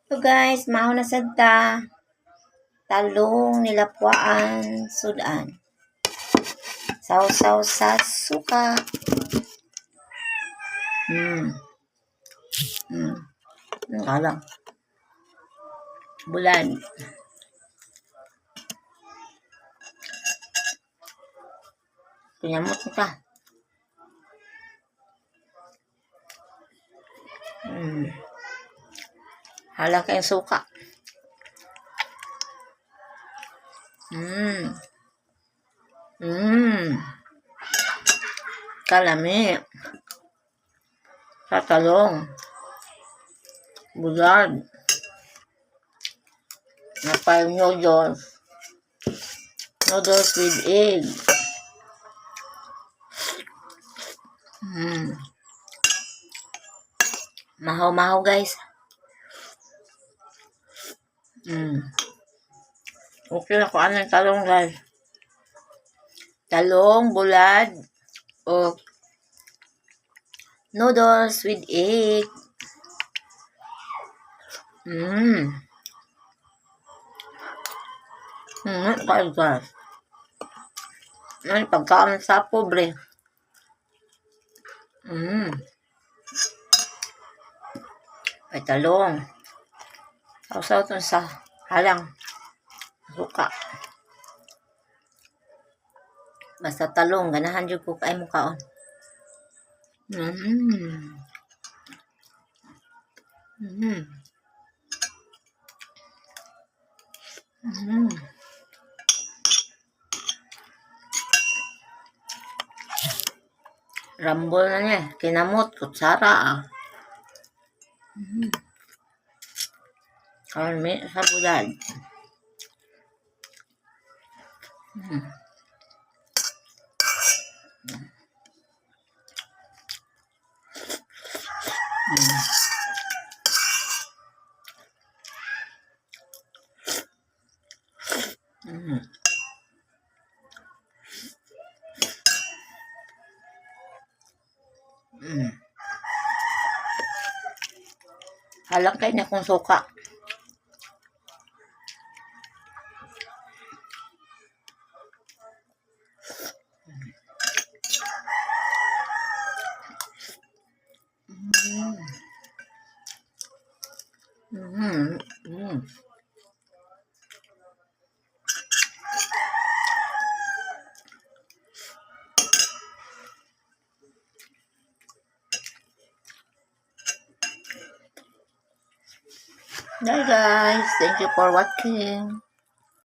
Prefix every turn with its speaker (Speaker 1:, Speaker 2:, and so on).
Speaker 1: So guys, mao na sad ta. Talong nilapwaan sudan. Sausaw sa suka. Mm. Mm. Alam. Bulan. Pinyamot ka. Hala kayong suka. Kalami. Sa talong. Bulan. Napay noodles. Noodles with egg. Mahaw-mahaw guys. Okay na ko anong talong guys. Talong, bulad, o noodles with egg. Kayo guys. Pagkaan sa pobre. Ay talong. Sausaw ito sa halang. Suka. Basta talong. Ganahan dyan ko kay mukhaon. Rambol na niya. Kinamot. Kutsara. Kalmi sa bulad. Halang kayo na kung suka. Bye guys. Thank you for watching.